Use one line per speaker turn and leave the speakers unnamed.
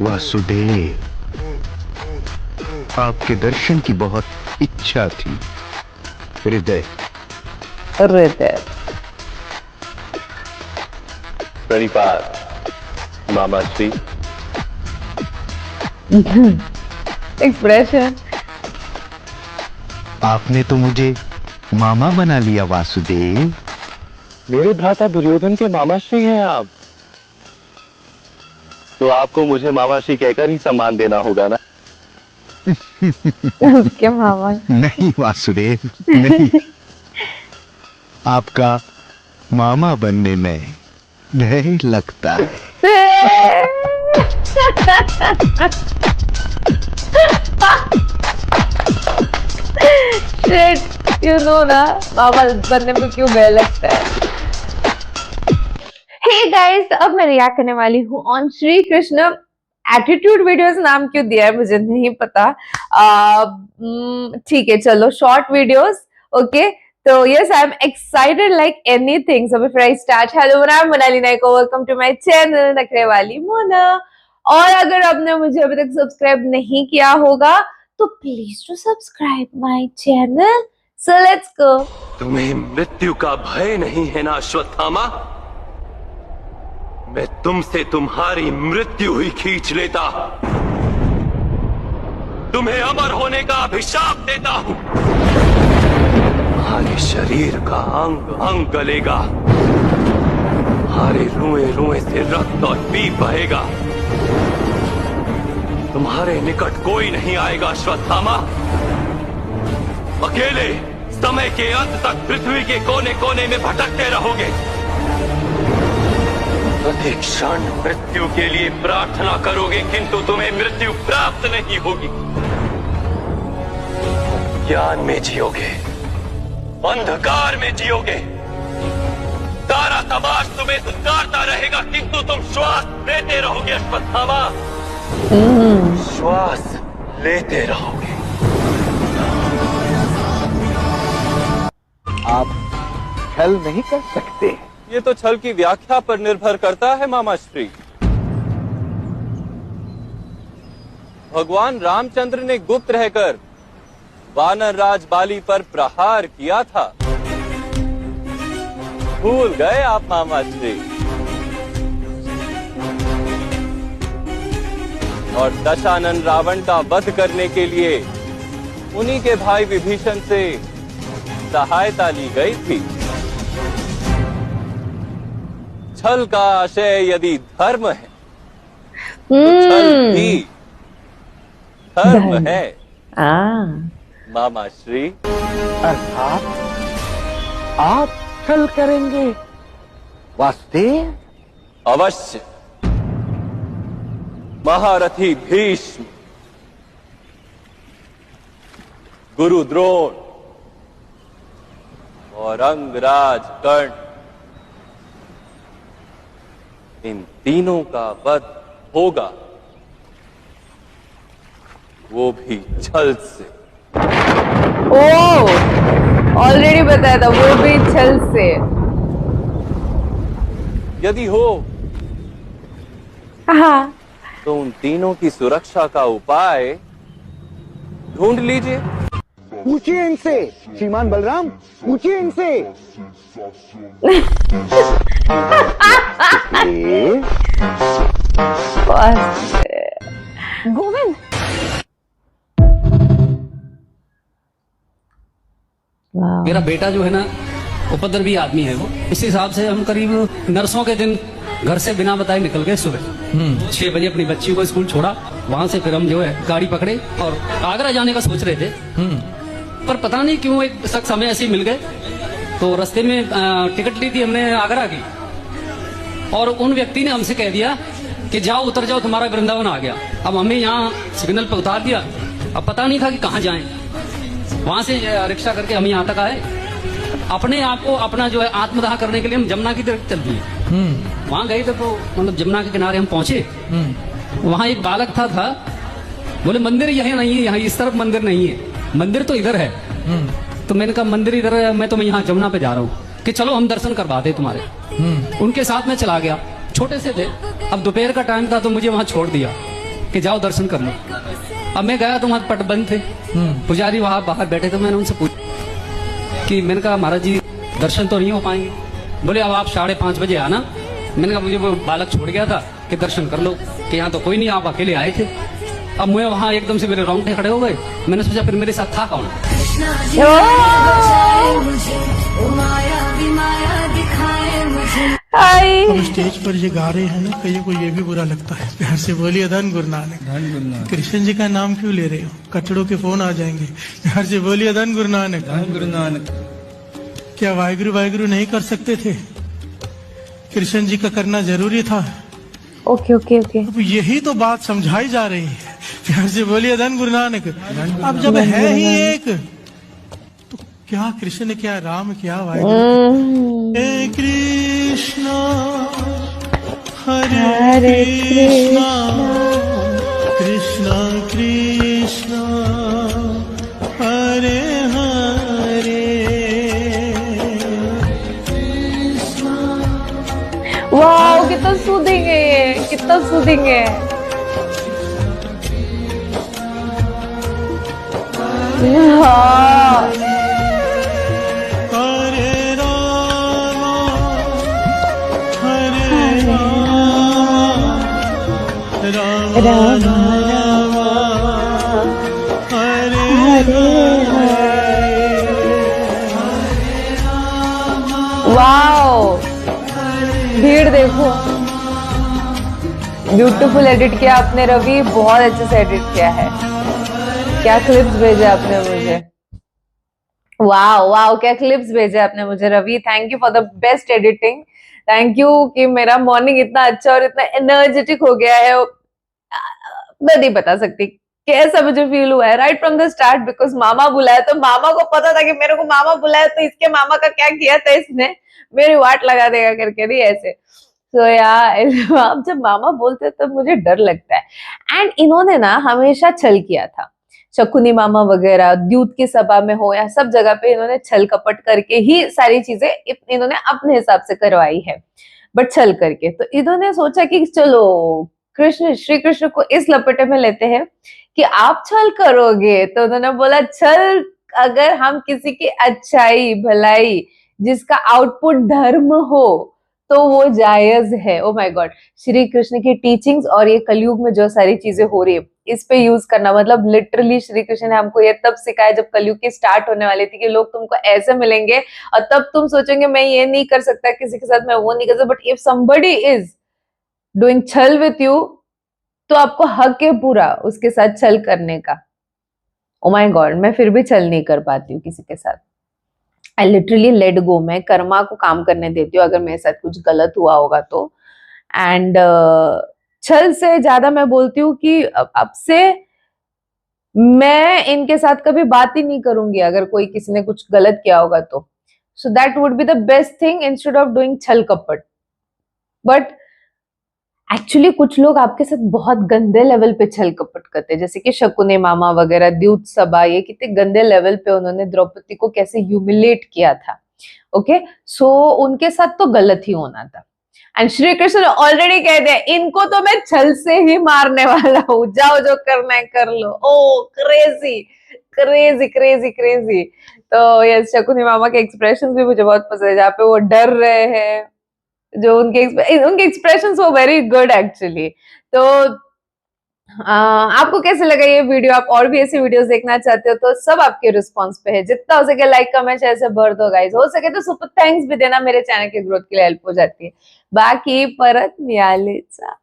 वासुदेव, आपके दर्शन की बहुत इच्छा थी। हृदय
हृदय।
प्रणिपात मामा श्री।
एक्सप्रेशन।
आपने तो मुझे मामा बना लिया वासुदेव।
मेरे भ्राता दुर्योधन के मामा श्री हैं आप, तो आपको मुझे मामा श्री कहकर ही सम्मान देना होगा ना।
उसके मामा।
नहीं वासुदेव, नहीं। आपका मामा बनने में नहीं लगता है।
Shit, you know ना मामा बनने में क्यों भय लगता है। Hey guys, अब मैं रिएक्ट करने वाली हूँ on Shri Krishna attitude videos. नाम क्यों दिया है मुझे नहीं पता। ठीक है, चलो शॉर्ट वीडियोस। ओके, तो yes, I am excited like anything. So before I start, hello, I am Monali Nayak, welcome to my channel Nakhre Wali Mona. और अगर आपने मुझे अभी तक सब्सक्राइब नहीं किया होगा तो please to subscribe my channel. So let's go.
तुम्हें मृत्यु का भय नहीं है ना अश्वत्थामा? मैं तुमसे तुम्हारी मृत्यु ही खींच लेता। तुम्हें अमर होने का अभिशाप देता हूं। तुम्हारे शरीर का अंग अंग गलेगा, तुम्हारे रुए रुए से रक्त और पीप बहेगा। तुम्हारे निकट कोई नहीं आएगा अश्वत्थामा। अकेले समय के अंत तक पृथ्वी के कोने कोने में भटकते रहोगे। प्रत्येक क्षण मृत्यु के लिए प्रार्थना करोगे, किंतु तुम्हें मृत्यु प्राप्त नहीं होगी। ज्ञान में जियोगे, अंधकार में जियोगे। सारा समाज तुम्हें दुत्कारता रहेगा, किंतु तुम श्वास लेते रहोगे अश्वत्थामा। श्वास लेते रहोगे।
आप छल नहीं कर सकते।
ये तो छल की व्याख्या पर निर्भर करता है मामा श्री। भगवान रामचंद्र ने गुप्त रहकर वानर राज बाली पर प्रहार किया था। भूल गए आप मामा श्री। और दशानन रावण का वध करने के लिए उन्हीं के भाई विभीषण से सहायता ली गई थी। छल का आशय यदि धर्म है तो छल भी धर्म है मामा श्री।
अर्थात आप छल करेंगे वासुदेव?
अवश्य। महारथी भीष्म, गुरु द्रोण और अंगराज कर्ण, इन तीनों का वध होगा, वो भी छल से।
ओह, ऑलरेडी बताया था, वो भी छल से।
यदि हो
हाँ,
तो उन तीनों की सुरक्षा का उपाय ढूंढ लीजिए।
पूछिए इनसे, श्रीमान बलराम, पूछिए इनसे।
गोविंद,
मेरा बेटा जो है ना उपद्रवी आदमी है वो। इस हिसाब से हम करीब नरसों के दिन घर से बिना बताए निकल गए। सुबह 6 बजे अपनी बच्ची को स्कूल छोड़ा। वहां से फिर हम जो है गाड़ी पकड़े और आगरा जाने का सोच रहे थे। पर पता नहीं क्यों एक शख्स हमें ऐसे ही मिल गए। तो रास्ते में टिकट ली थी हमने आगरा की, और उन व्यक्ति ने हमसे कह दिया कि जाओ, उतर जाओ, तुम्हारा वृंदावन आ गया। अब हमें यहाँ सिग्नल पे उतार दिया। अब पता नहीं था कि कहाँ जाएं। वहां से रिक्शा करके हम यहाँ तक आए। अपने आप को अपना जो है आत्मदाह करने के लिए हम जमुना की तरफ चल दिए। वहां गए थे तो मतलब जमुना के किनारे हम पहुंचे। वहां एक बालक था बोले मंदिर यहाँ नहीं है, यहाँ इस तरफ मंदिर नहीं है, मंदिर तो इधर है। तो मैंने कहा मंदिर इधर है, मैं तो यहाँ जमुना पे जा रहा हूँ कि चलो हम दर्शन करवा दे तुम्हारे। उनके साथ में चला गया। छोटे से थे, अब दोपहर का टाइम था तो मुझे वहां छोड़ दिया। कि जाओ दर्शन कर लो। अब मैं गया तो वहां पट बंद थे, पुजारी वहां बाहर बैठे थे। मैंने उनसे पूछा कि मैंने कहा महाराज जी दर्शन तो नहीं हो पाएंगे। बोले अब आप 5:30 बजे आना। मैंने कहा मुझे वो बालक छोड़ गया था कि दर्शन कर लो, कि यहाँ तो कोई नहीं, आप अकेले आए थे। अब मैं वहां एकदम से मेरे रोंगटे खड़े हो गए। मैंने सोचा फिर मेरे साथ था कौन।
हाय
अब स्टेज पर ये गा रहे हैं ना, कईयों को ये भी बुरा लगता है। प्यार से बोलिए धन गुरु नानक। कृष्ण जी का नाम क्यों ले रहे हो? कचड़ों के फोन आ जाएंगे। प्यार से बोलिए धन गुरु नानक। धन गुरु नानक। क्या वाहिगुरु वाहिगुरु नहीं कर सकते थे? कृष्ण जी का करना जरूरी था।
Okay okay okay.
अब यही तो बात समझाई जा रही है। प्यार से बोलिए धन गुरु नानक। अब जब है ही एक, तो क्या कृष्ण, क्या राम, क्या वाहिगुरु। हे कृष्णा हरे कृष्णा कृष्णा कृष्णा हरे हरे।
वाओ कितना सूदिंग है ये, कितना सूदिंग है। हाँ
हरे रामा हरे रामा राम रामा हरे
वाओ भीड़ देखो, ब्यूटीफुल एडिट किया आपने रवि, बहुत अच्छे से एडिट किया है। क्या क्लिप्स भेजे आपने मुझे, वाओ वाओ क्या क्लिप्स भेजे आपने मुझे Ravi. Thank you for the best editing, thank you कि मेरा मॉर्निंग इतना अच्छा और इतना एनर्जेटिक हो गया है। मैं नहीं बता सकती कैसा मुझे फील हुआ है right from the start, because मामा बुलाया तो मामा को पता था कि मेरे को मामा बुलाया, तो इसके मामा का क्या किया था इसने, मेरी वाट लगा देगा करके, नहीं ऐसे। तो यार आप जब मामा बोलते हैं तब मुझे डर लगता है। एंड इन्होंने ना हमेशा छल किया था, शकुनी मामा वगैरह द्यूत की सभा में हो या सब जगह पे इन्होंने छल कपट करके ही सारी चीजें इन्होंने अपने हिसाब से करवाई है, बट छल करके। तो इन्होंने सोचा कि चलो कृष्ण श्री कृष्ण को इस लपेटे में लेते हैं कि आप छल करोगे। तो उन्होंने बोला छल अगर हम किसी की अच्छाई भलाई जिसका आउटपुट धर्म हो तो वो जायज है। Oh my God, Shri Krishna की टीचिंग्स और ये कलयुग में जो सारी चीजें हो रही है इस पे यूज करना, मतलब लिटरली श्री कृष्ण ने हमको ये तब सिखाया जब कलयुग की स्टार्ट होने वाली थी कि लोग तुमको ऐसे मिलेंगे और तब तुम सोचेंगे मैं ये नहीं कर सकता किसी के साथ, मैं वो नहीं कर सकता। But if somebody is doing छल विथ यू तो आपको हक है पूरा उसके साथ छल करने का। ओ माय गॉड, मैं फिर भी छल नहीं कर पाती हूँ किसी के साथ। आई लिटरली लेट गो, मैं कर्मा को काम करने देती हूँ अगर मेरे साथ कुछ गलत हुआ होगा तो। एंड छल से ज्यादा मैं बोलती हूँ कि अब से मैं इनके साथ कभी बात ही नहीं करूंगी अगर कोई किसी ने कुछ गलत किया होगा तो। So that would be the best thing instead of doing छल कपट। बट एक्चुअली कुछ लोग आपके साथ बहुत गंदे लेवल पे छल कपट करते हैं, जैसे कि शकुने मामा वगैरह, द्यूत सभा, ये कितने गंदे लेवल पे उन्होंने द्रौपदी को कैसे ह्यूमिलेट किया था। ओके सो उनके साथ तो गलत ही होना था। एंड श्री कृष्ण ने ऑलरेडी कह दिया इनको तो मैं छल से ही मारने वाला हूँ, जाओ जो करना है कर लो। Oh crazy crazy crazy crazy. तो ये शकुनी मामा के एक्सप्रेशंस भी मुझे बहुत पसंद है, जहाँ पे वो डर रहे हैं, जो उनके एक्सप्रेशंस वो वेरी गुड एक्चुअली। तो आपको कैसे लगा ये वीडियो? आप और भी ऐसी वीडियोस देखना चाहते हो तो सब आपके रिस्पांस पे है। जितना हो सके लाइक कमेंट शेयर से भर दो गाइस, हो सके तो सुपर थैंक्स भी देना, मेरे चैनल की ग्रोथ के लिए हेल्प हो जाती है। बाकी परत मिळालीचा